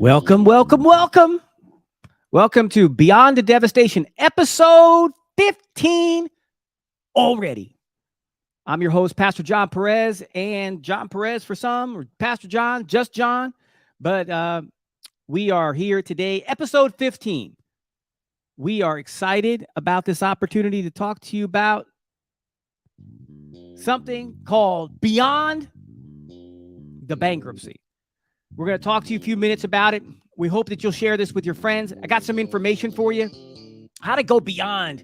Welcome, welcome, welcome. Welcome to Beyond the Devastation, episode 15 already. I'm your host, Pastor John Perez, and John Perez for some, or Pastor John, just John. But we are here today, episode 15. We are excited about this opportunity to talk to you about something called Beyond the Bankruptcy. We're going to talk to you a few minutes about it. We hope that you'll share this with your friends. I got some information for you. How to go beyond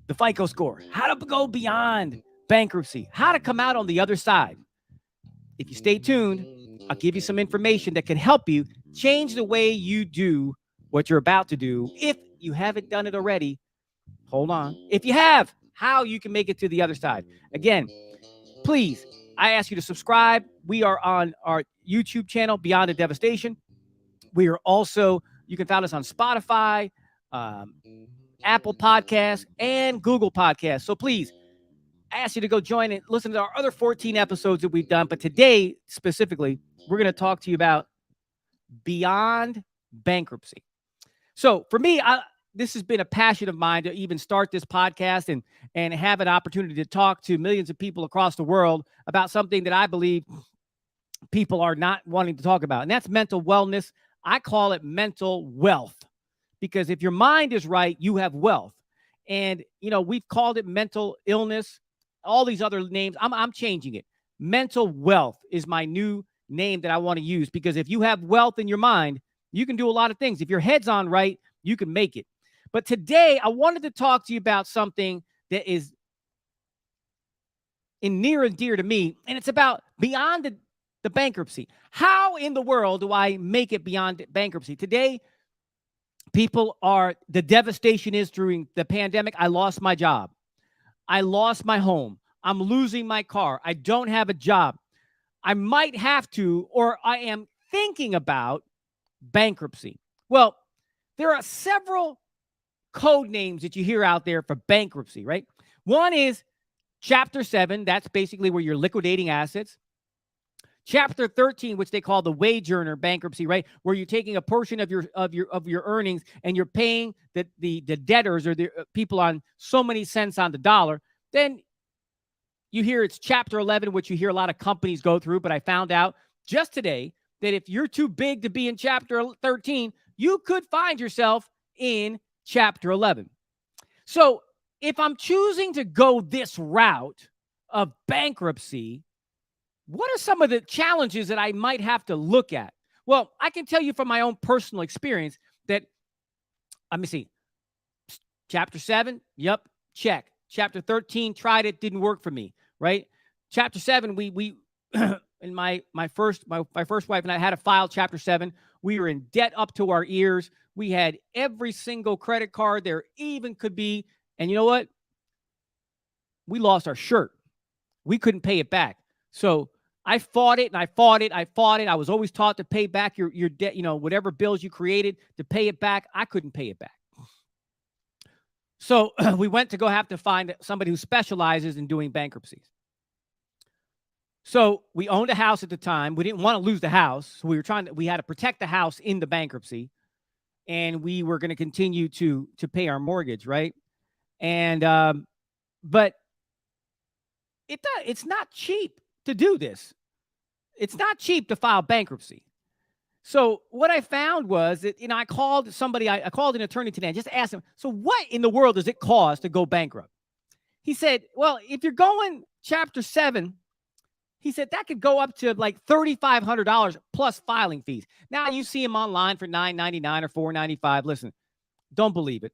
the FICO score. How to go beyond bankruptcy. How to come out on the other side. If you stay tuned, I'll give you some information that can help you change the way you do what you're about to do. If you haven't done it already, hold on. If you have, how you can make it to the other side. Again, please, I ask you to subscribe. We are on our YouTube channel, Beyond the Devastation. We are also, you can find us on Spotify, Apple Podcasts, and Google Podcasts. So please, I ask you to go join and listen to our other 14 episodes that we've done. But today, specifically, we're going to talk to you about Beyond Bankruptcy. So for me, this has been a passion of mine to even start this podcast and have an opportunity to talk to millions of people across the world about something that I believe people are not wanting to talk about. And that's mental wellness. I call it mental wealth, because if your mind is right, you have wealth. And, you know, we've called it mental illness, all these other names. I'm changing it. Mental wealth is my new name that I want to use, because if you have wealth in your mind, you can do a lot of things. If your head's on right, you can make it. But today, I wanted to talk to you about something that is near and dear to me, and it's about beyond the bankruptcy. How in the world do I make it beyond bankruptcy? Today, the devastation is during the pandemic. I lost my job. I lost my home. I'm losing my car. I don't have a job. I might have to, or I am thinking about bankruptcy. Well, there are several code names that you hear out there for bankruptcy, right? One is Chapter 7. That's basically where you're liquidating assets. Chapter 13, which they call the wage earner bankruptcy, right? Where you're taking a portion of your earnings and you're paying the debtors or the people on so many cents on the dollar. Then you hear it's Chapter 11, which you hear a lot of companies go through. But I found out just today that if you're too big to be in Chapter 13, you could find yourself in Chapter 11. So if I'm choosing to go this route of bankruptcy, what are some of the challenges that I might have to look at? Well, I can tell you from my own personal experience that, let me see, Chapter 7, yep, check. Chapter 13, tried it, didn't work for me, right? Chapter 7, we and my first wife and I had to file Chapter 7. We were in debt up to our ears. We had every single credit card there even could be. And you know what? We lost our shirt. We couldn't pay it back. So I fought it and I fought it. I was always taught to pay back your debt, you know, whatever bills you created, to pay it back. I couldn't pay it back. So we went to have to find somebody who specializes in doing bankruptcies. So we owned a house at the time. We didn't want to lose the house. So we had to protect the house in the bankruptcy. And we were going to continue to pay our mortgage, right? And but it's not cheap to do this. It's not cheap to file bankruptcy. So what I found was that, you know, I called an attorney today and just asked him, so what in the world does it cost to go bankrupt? He said, well, if you're going Chapter 7, he said that could go up to like $3,500 plus filing fees. Now you see him online for $9.99 or $4.95. Listen, don't believe it.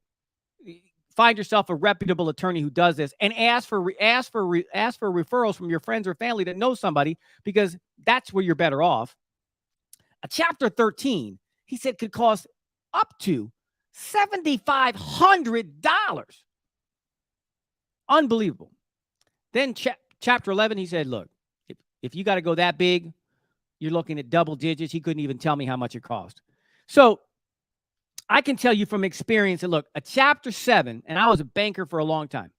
Find yourself a reputable attorney who does this, and ask for referrals from your friends or family that know somebody, because that's where you're better off. A Chapter 13, he said, could cost up to $7,500. Unbelievable. Then Chapter 11, he said, look, if you got to go that big, you're looking at double digits. He couldn't even tell me how much it cost. So I can tell you from experience that, look, a Chapter 7, and I was a banker for a long time.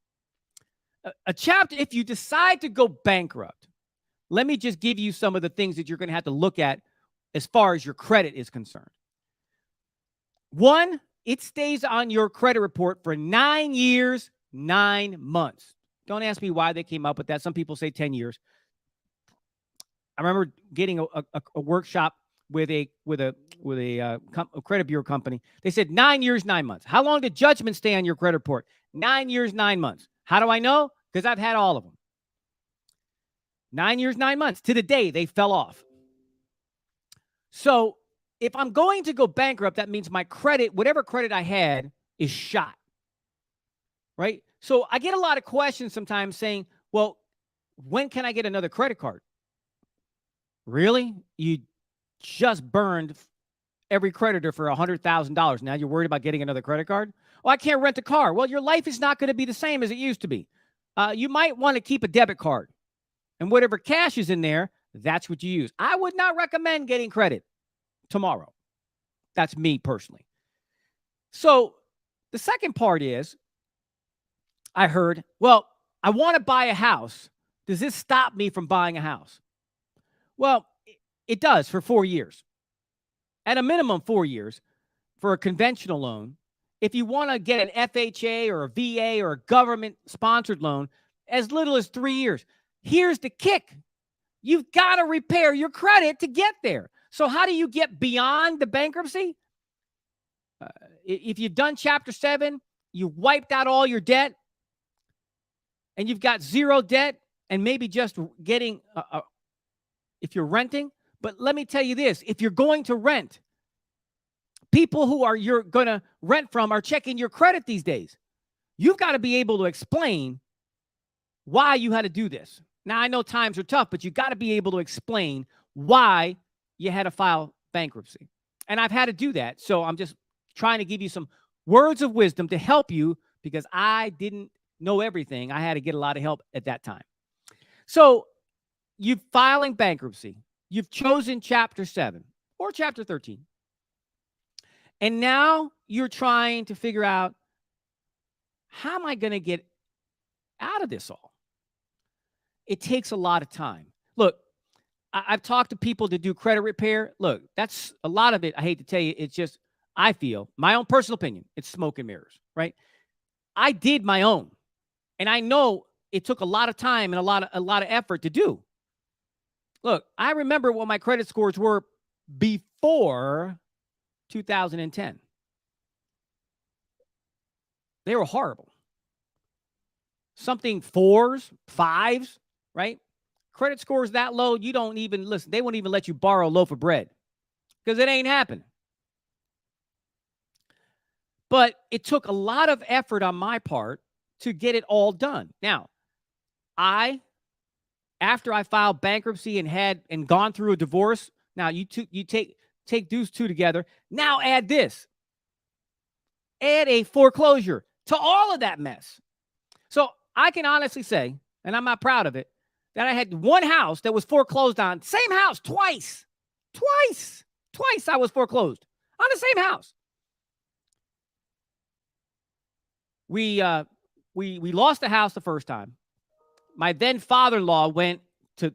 A chapter, if you decide to go bankrupt, let me just give you some of the things that you're going to have to look at as far as your credit is concerned. One, it stays on your credit report for 9 years, 9 months. Don't ask me why they came up with that. Some people say 10 years. I remember getting a workshop with a credit bureau company. They said 9 years, 9 months. How long did judgment stay on your credit report? 9 years, 9 months. How do I know? Because I've had all of them. 9 years, 9 months. To the day they fell off. So if I'm going to go bankrupt, that means my credit, whatever credit I had, is shot. Right? So I get a lot of questions sometimes saying, well, when can I get another credit card? Really? You just burned every creditor for $100,000. Now you're worried about getting another credit card? Oh, I can't rent a car. Well, your life is not going to be the same as it used to be. You might want to keep a debit card. And whatever cash is in there, that's what you use. I would not recommend getting credit tomorrow. That's me personally. So the second part is, I heard, well, I want to buy a house. Does this stop me from buying a house? Well, it does for 4 years. At a minimum, 4 years for a conventional loan. If you want to get an FHA or a VA or a government-sponsored loan, as little as 3 years. Here's the kick. You've got to repair your credit to get there. So how do you get beyond the bankruptcy? If you've done Chapter 7, you wiped out all your debt, and you've got zero debt, and maybe just getting, if you're renting. But let me tell you this. If you're going to rent, people who you're going to rent from are checking your credit these days. You've got to be able to explain why you had to do this. Now, I know times are tough, but you got to be able to explain why you had to file bankruptcy. And I've had to do that. So I'm just trying to give you some words of wisdom to help you, because I didn't know everything. I had to get a lot of help at that time. So you're filing bankruptcy. You've chosen Chapter 7 or Chapter 13. And now you're trying to figure out, how am I going to get out of this all? It takes a lot of time. Look, I've talked to people to do credit repair. Look, that's a lot of it. I hate to tell you, it's just, I feel, my own personal opinion, it's smoke and mirrors, right? I did my own, and I know it took a lot of time and a lot of effort to do. Look, I remember what my credit scores were before 2010. They were horrible. Something 4s, 5s, right? Credit scores that low, you don't even listen. They won't even let you borrow a loaf of bread because it ain't happening. But it took a lot of effort on my part to get it all done. Now, after I filed bankruptcy and gone through a divorce, now you take those two together. Now add this. Add a foreclosure to all of that mess. So I can honestly say, and I'm not proud of it, that I had one house that was foreclosed on. Same house twice. Twice I was foreclosed on the same house. We lost the house the first time. My then father-in-law went to,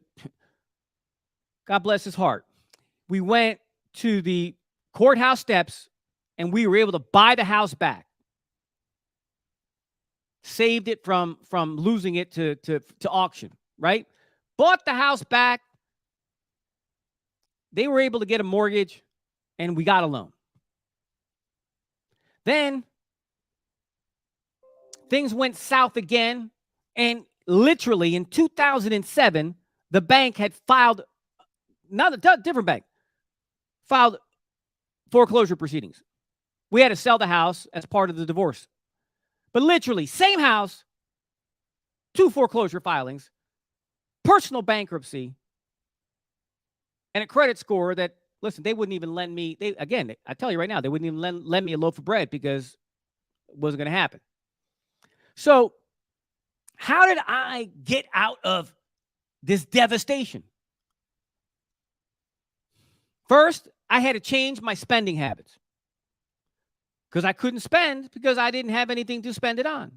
God bless his heart, we went to the courthouse steps and we were able to buy the house back. Saved it from losing it to auction, right? Bought the house back. They were able to get a mortgage and we got a loan. Then things went south again, and literally in 2007, the bank had filed, different bank, filed foreclosure proceedings. We had to sell the house as part of the divorce. But literally, same house, 2 foreclosure filings, personal bankruptcy, and a credit score that, listen, they wouldn't even lend me, I tell you right now, they wouldn't even lend me a loaf of bread because it wasn't going to happen. So how did I get out of this devastation? First, I had to change my spending habits because I couldn't spend because I didn't have anything to spend it on.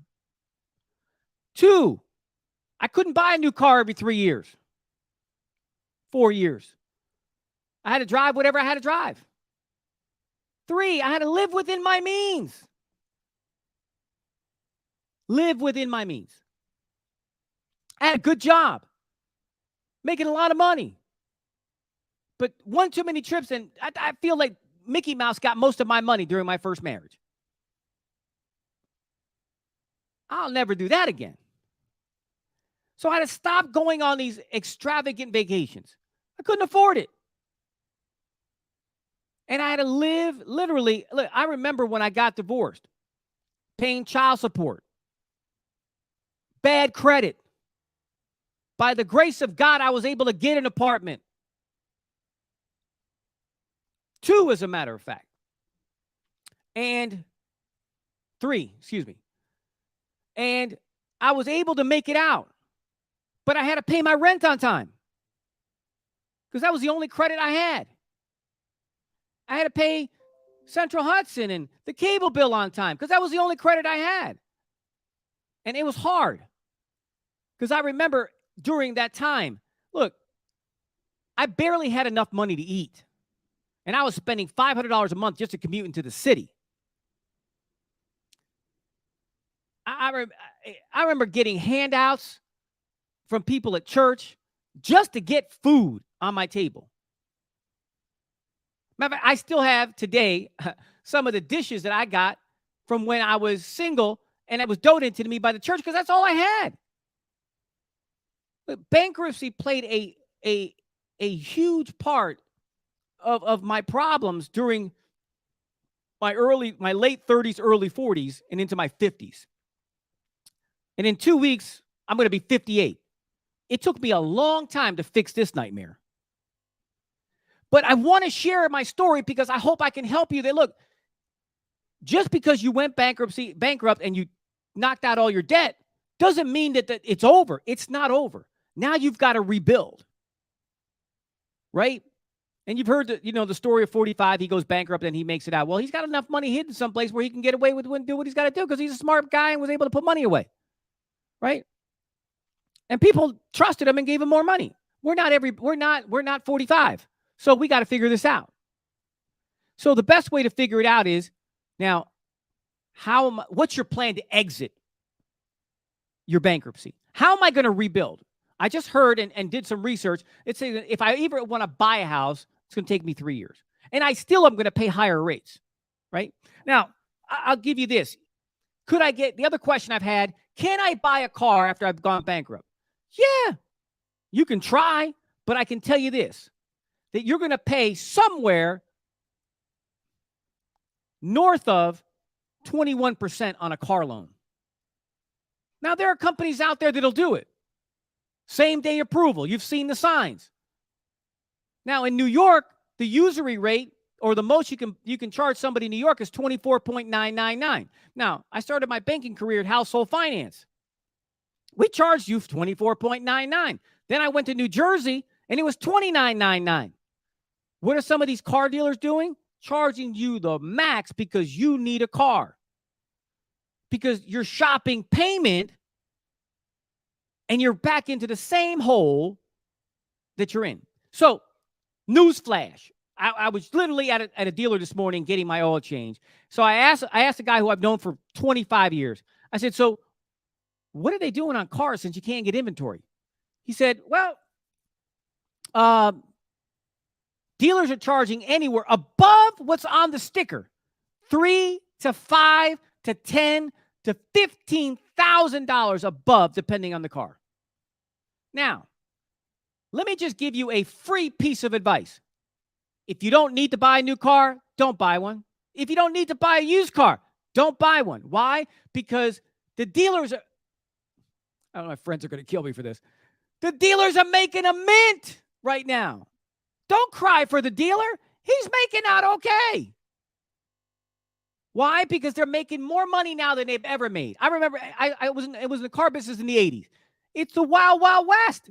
2, I couldn't buy a new car every 3 years, 4 years. I had to drive whatever I had to drive. 3, I had to live within my means. Live within my means. I had a good job, making a lot of money. But one too many trips, and I feel like Mickey Mouse got most of my money during my first marriage. I'll never do that again. So I had to stop going on these extravagant vacations. I couldn't afford it. And I had to live literally. Look, I remember when I got divorced, paying child support, bad credit. By the grace of God, I was able to get an apartment. 2, as a matter of fact. And 3, excuse me. And I was able to make it out. But I had to pay my rent on time, because that was the only credit I had. I had to pay Central Hudson and the cable bill on time, because that was the only credit I had. And it was hard, because I remember during that time, look, I barely had enough money to eat. And I was spending $500 a month just to commute into the city. I remember getting handouts from people at church just to get food on my table. Matter of fact, I still have today some of the dishes that I got from when I was single, and it was donated to me by the church, because that's all I had. But bankruptcy played a huge part of my problems during my late 30s, early 40s, and into my 50s. And in 2 weeks, I'm going to be 58. It took me a long time to fix this nightmare. But I want to share my story because I hope I can help you. That look, just because you went bankrupt and you knocked out all your debt doesn't mean that it's over. It's not over. Now you've got to rebuild. Right? And you've heard the story of 45. He goes bankrupt and he makes it out. Well, he's got enough money hidden someplace where he can get away with and do what he's got to do, because he's a smart guy and was able to put money away. Right? And people trusted him and gave him more money. We're not 45. So we got to figure this out. So the best way to figure it out is, now, what's your plan to exit your bankruptcy? How am I going to rebuild? I just heard and did some research. It says that if I ever want to buy a house, it's going to take me 3 years. And I still am going to pay higher rates, right? Now, I'll give you this. The other question I've had, can I buy a car after I've gone bankrupt? Yeah, you can try, but I can tell you this, that you're going to pay somewhere north of 21% on a car loan. Now, there are companies out there that'll do it. Same day approval. You've seen the signs. Now, in New York, the usury rate, or the most you can charge somebody in New York, is 24.999. Now, I started my banking career at Household Finance. We charged you 24.99. Then I went to New Jersey, and it was 29.99. What are some of these car dealers doing? Charging you the max because you need a car. Because your shopping payment, and you're back into the same hole that you're in. So, newsflash. I was literally at a dealer this morning getting my oil change. So I asked a guy who I've known for 25 years. I said, so what are they doing on cars since you can't get inventory? He said, well, dealers are charging anywhere above what's on the sticker, $3,000 to $5,000 to $10,000 to $15,000 above, depending on the car. Now, let me just give you a free piece of advice. If you don't need to buy a new car, don't buy one. If you don't need to buy a used car, don't buy one. Why? Because the dealers are, I don't know, my friends are going to kill me for this. The dealers are making a mint right now. Don't cry for the dealer. He's making out okay. Why? Because they're making more money now than they've ever made. I remember it was in the car business in the 80s. It's the Wild Wild West.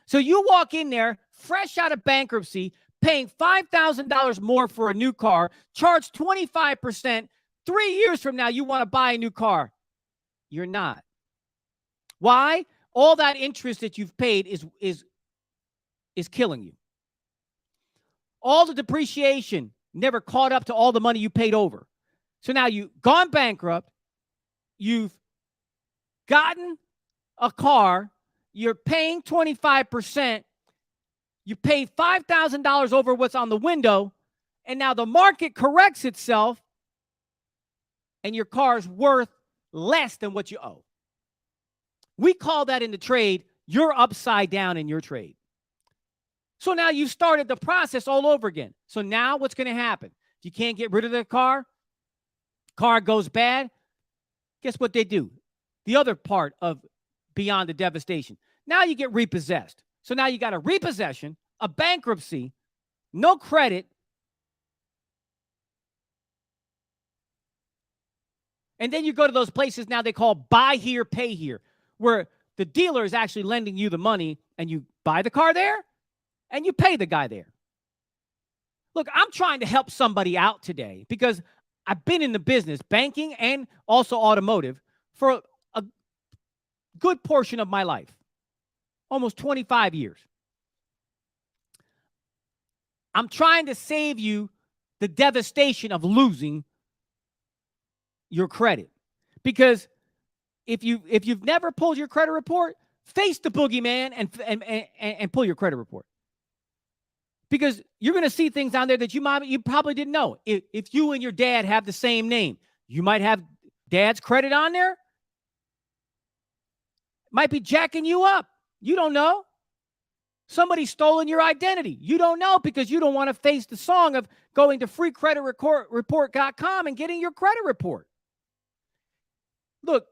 So you walk in there, fresh out of bankruptcy, paying $5,000 more for a new car, charge 25%. 3 years from now, you want to buy a new car. You're not. Why? All that interest that you've paid is killing you. all the depreciation never caught up to all the money you paid over. So now you've gone bankrupt. You've gotten a car. You're paying 25%. You paid $5,000 over what's on the window. And now the market corrects itself. And your car's worth less than what you owe. We call that in the trade, you're upside down in your trade. So now you've started the process all over again. So now what's going to happen? If you can't get rid of the car goes bad, guess what they do? The other part of Beyond the Devastation. Now you get repossessed. So now you got a repossession, a bankruptcy, no credit, and then you go to those places now they call buy here, pay here, where the dealer is actually lending you the money and you buy the car there and you pay the guy there. Look, I'm trying to help somebody out today because I've been in the business, banking and also automotive, for a good portion of my life, almost 25 years. I'm trying to save you the devastation of losing your credit. Because if you've never pulled your credit report, face the boogeyman and pull your credit report. Because you're going to see things on there that you probably didn't know. If you and your dad have the same name, you might have dad's credit on there. Might be jacking you up. You don't know. Somebody's stolen your identity. You don't know because you don't want to face the song of going to freecreditreport.com and getting your credit report. Look,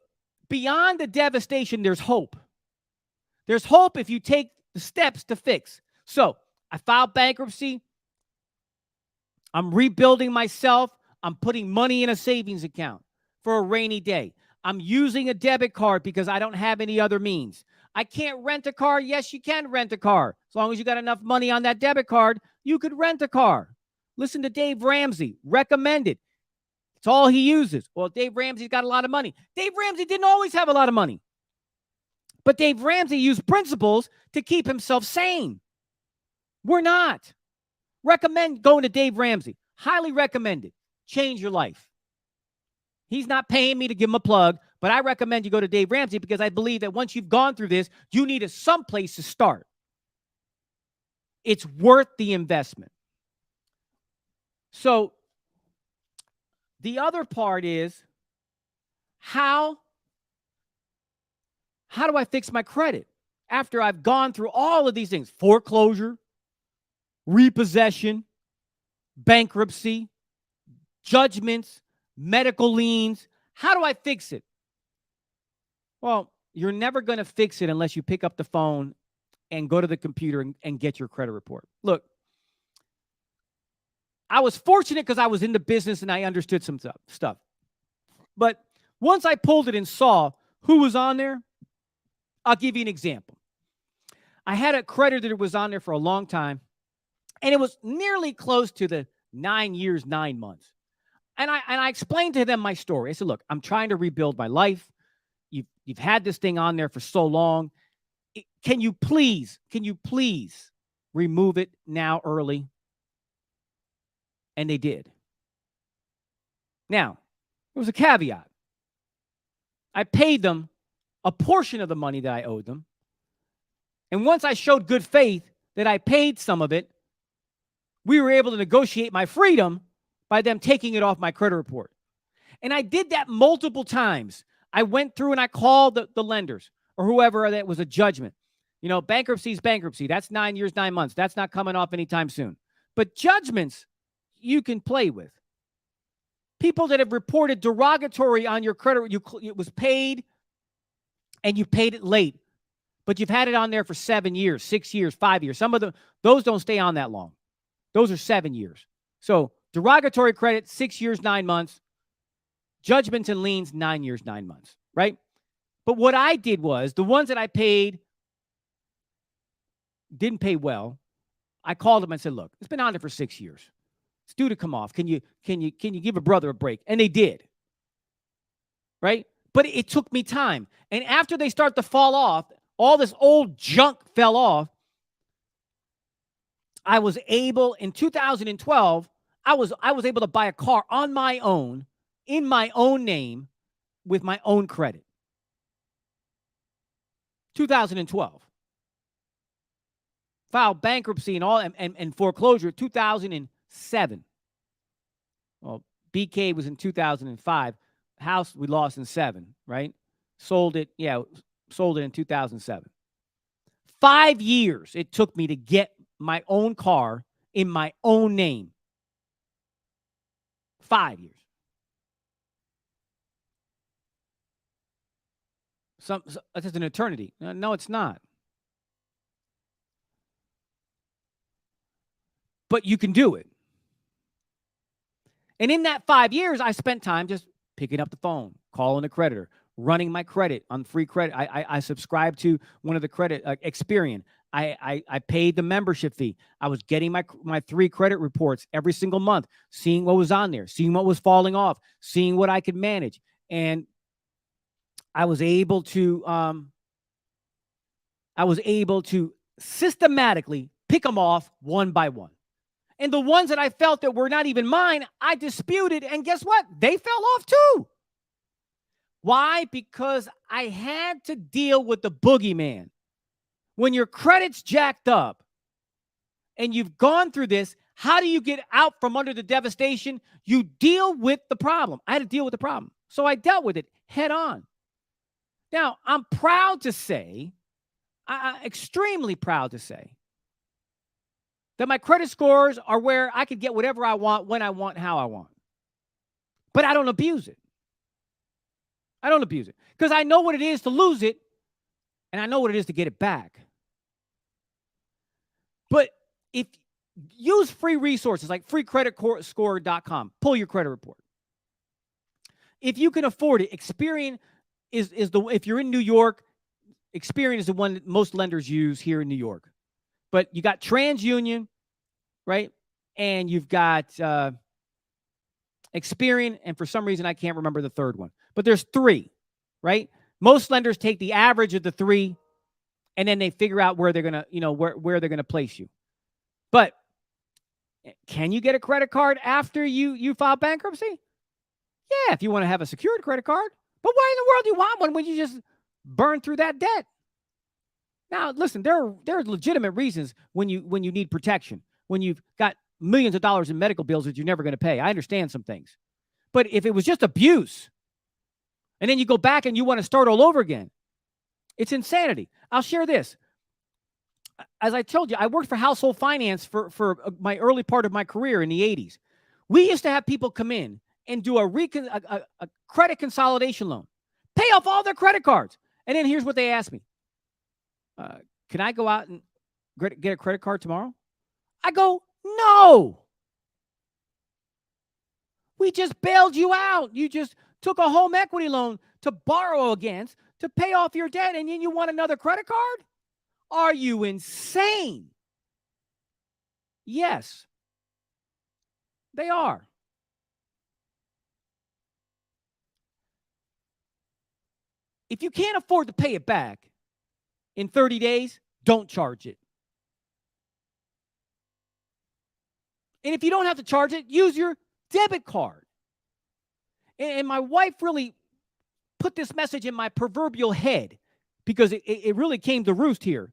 beyond the devastation, there's hope. There's hope if you take the steps to fix. So I filed bankruptcy. I'm rebuilding myself. I'm putting money in a savings account for a rainy day. I'm using a debit card because I don't have any other means. I can't rent a car. Yes, you can rent a car. As long as you got enough money on that debit card, you could rent a car. Listen to Dave Ramsey. Recommended. It's all he uses. Well, Dave Ramsey's got a lot of money. Dave Ramsey didn't always have a lot of money. But Dave Ramsey used principles to keep himself sane. We're not. Recommend going to Dave Ramsey. Highly recommend it. Change your life. He's not paying me to give him a plug, but I recommend you go to Dave Ramsey because I believe that once you've gone through this, you need some place to start. It's worth the investment. So the other part is how do I fix my credit after I've gone through all of these things? Foreclosure, repossession, bankruptcy, judgments, medical liens. How do I fix it? Well, you're never going to fix it unless you pick up the phone and go to the computer and get your credit report. Look, I was fortunate because I was in the business and I understood some stuff. But once I pulled it and saw who was on there, I'll give you an example. I had a creditor that was on there for a long time, and it was nearly close to the 9 years, 9 months. And I explained to them my story. I said, look, I'm trying to rebuild my life. You've had this thing on there for so long. Can you please remove it now early? And they did. Now, there was a caveat. I paid them a portion of the money that I owed them. And once I showed good faith that I paid some of it, we were able to negotiate my freedom by them taking it off my credit report. And I did that multiple times. I went through and I called the lenders or whoever that was a judgment. You know, bankruptcy is bankruptcy. That's 9 years, 9 months. That's not coming off anytime soon. But judgments, you can play with. People that have reported derogatory on your credit, it was paid and you paid it late, but you've had it on there for 7 years, 6 years, 5 years. Some of them, those don't stay on that long. Those are 7 years. So derogatory credit, 6 years, 9 months. Judgments and liens, 9 years, 9 months, right? But what I did was the ones that I paid didn't pay well. I called them and said, look, it's been on there for 6 years. It's due to come off. Can you give a brother a break? And they did. Right? But it took me time. And after they start to fall off, all this old junk fell off. I was able in 2012, I was able to buy a car on my own, in my own name, with my own credit. 2012. Filed bankruptcy and all and foreclosure 2007. Well, BK was in 2005. House we lost in 7, right? Sold it in 2007. 5 years it took me to get my own car in my own name. 5 years. That's an eternity. No, it's not. But you can do it. And in that 5 years, I spent time just picking up the phone, calling the creditor, running my credit on free credit. I subscribed to one of the credit, Experian. I paid the membership fee. I was getting my 3 credit reports every single month, seeing what was on there, seeing what was falling off, seeing what I could manage. And I was able to systematically pick them off one by one. And the ones that I felt that were not even mine, I disputed. And guess what? They fell off too. Why? Because I had to deal with the boogeyman. When your credit's jacked up and you've gone through this, how do you get out from under the devastation? You deal with the problem. I had to deal with the problem. So I dealt with it head on. Now, I'm proud to say, extremely proud to say, that my credit scores are where I could get whatever I want, when I want, how I want. But I don't abuse it. I don't abuse it. Because I know what it is to lose it, and I know what it is to get it back. But if use free resources like freecreditscore.com, pull your credit report. If you can afford it, Experian is if you're in New York, Experian is the one that most lenders use here in New York. But you got TransUnion, right? And you've got Experian, and for some reason I can't remember the third one. But there's 3, right? Most lenders take the average of the 3, and then they figure out where they're gonna, where they're gonna place you. But can you get a credit card after you file bankruptcy? Yeah, if you want to have a secured credit card. But why in the world do you want one when you just burn through that debt? Now, listen, there are legitimate reasons when you need protection, when you've got millions of dollars in medical bills that you're never going to pay. I understand some things. But if it was just abuse, and then you go back and you want to start all over again, it's insanity. I'll share this. As I told you, I worked for household finance for my early part of my career in the 80s. We used to have people come in and do a credit consolidation loan, pay off all their credit cards. And then here's what they asked me. Can I go out and get a credit card tomorrow? I go, no. We just bailed you out. You just took a home equity loan to borrow against to pay off your debt, and then you want another credit card? Are you insane? Yes, they are. If you can't afford to pay it back in 30 days, don't charge it. And if you don't have to charge it, use your debit card. And my wife really put this message in my proverbial head because it really came to roost here.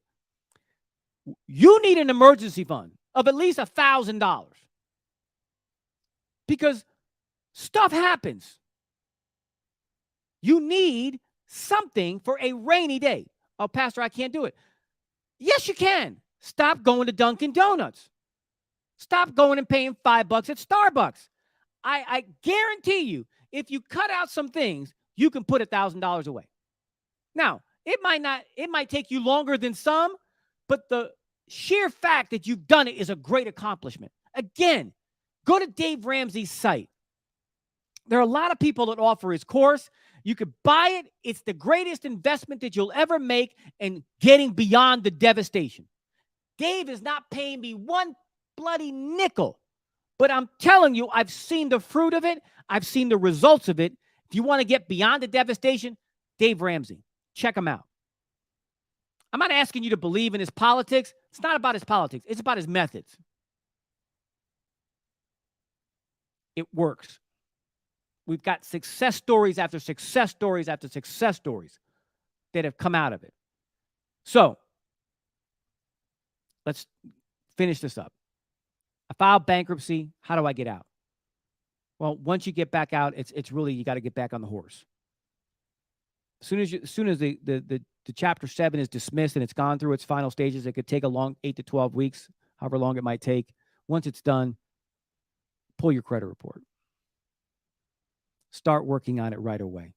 You need an emergency fund of at least $1,000 because stuff happens. You need something for a rainy day. Oh, Pastor, I can't do it. Yes, you can. Stop going to Dunkin' Donuts. Stop going and paying $5 at Starbucks. I guarantee you, if you cut out some things, you can put $1,000 away. Now, it might take you longer than some, but the sheer fact that you've done it is a great accomplishment. Again, go to Dave Ramsey's site. There are a lot of people that offer his course. You could buy it. It's the greatest investment that you'll ever make in getting beyond the devastation. Dave is not paying me one bloody nickel, but I'm telling you, I've seen the fruit of it. I've seen the results of it. If you want to get beyond the devastation, Dave Ramsey, check him out. I'm not asking you to believe in his politics. It's not about his politics. It's about his methods. It works. We've got success stories after success stories after success stories that have come out of it. So let's finish this up. I filed bankruptcy. How do I get out? Well, once you get back out, it's really, you got to get back on the horse. As soon as the Chapter 7 is dismissed and it's gone through its final stages, it could take a long 8 to 12 weeks, however long it might take. Once it's done, pull your credit report. Start working on it right away.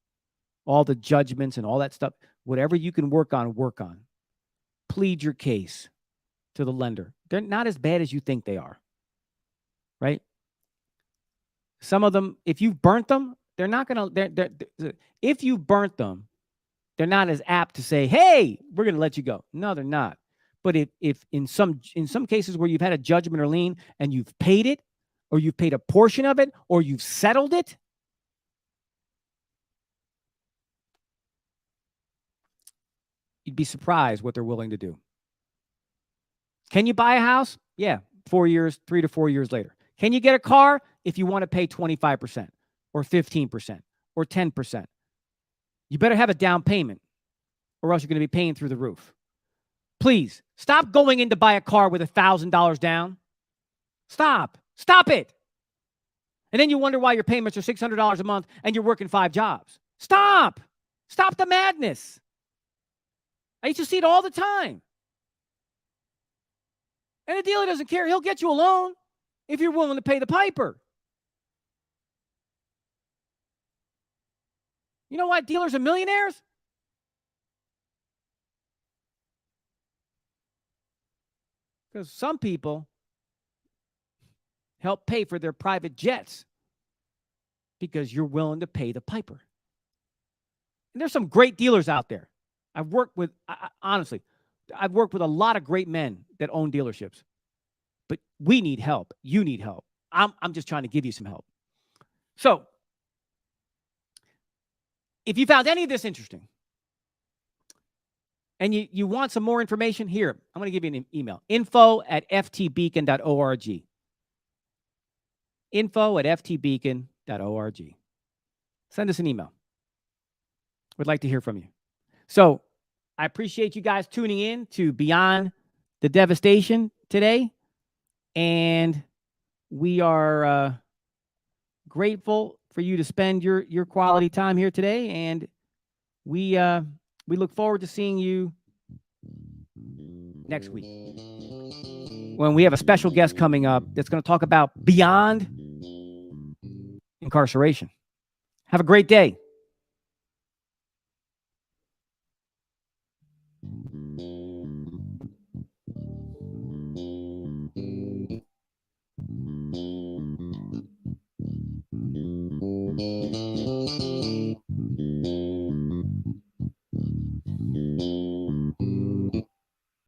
All the judgments and all that stuff, whatever you can work on, work on. Plead your case to the lender. They're not as bad as you think they are, right? Some of them, if you've burnt them, they're not going to, if you burnt them, they're not as apt to say, hey, we're going to let you go. No, they're not. But if in some cases where you've had a judgment or lien and you've paid it, or you've paid a portion of it, or you've settled it, you'd be surprised what they're willing to do. Can you buy a house? Yeah, 3 to 4 years later. Can you get a car? If you want to pay 25% or 15% or 10%. You better have a down payment or else you're going to be paying through the roof. Please, stop going in to buy a car with $1,000 down. Stop it. And then you wonder why your payments are $600 a month and you're working 5 jobs. Stop the madness. I used to see it all the time. And the dealer doesn't care. He'll get you a loan if you're willing to pay the piper. You know why dealers are millionaires? Because some people help pay for their private jets because you're willing to pay the piper. And there's some great dealers out there. I've worked with, honestly, I've worked with a lot of great men that own dealerships. But we need help. You need help. I'm just trying to give you some help. So, if you found any of this interesting and you want some more information, here, I'm going to give you an email. info@ftbeacon.org. info@ftbeacon.org. Send us an email. We'd like to hear from you. So, I appreciate you guys tuning in to Beyond the Devastation today. And we are grateful for you to spend your quality time here today. And we look forward to seeing you next week when we have a special guest coming up that's going to talk about beyond incarceration. Have a great day.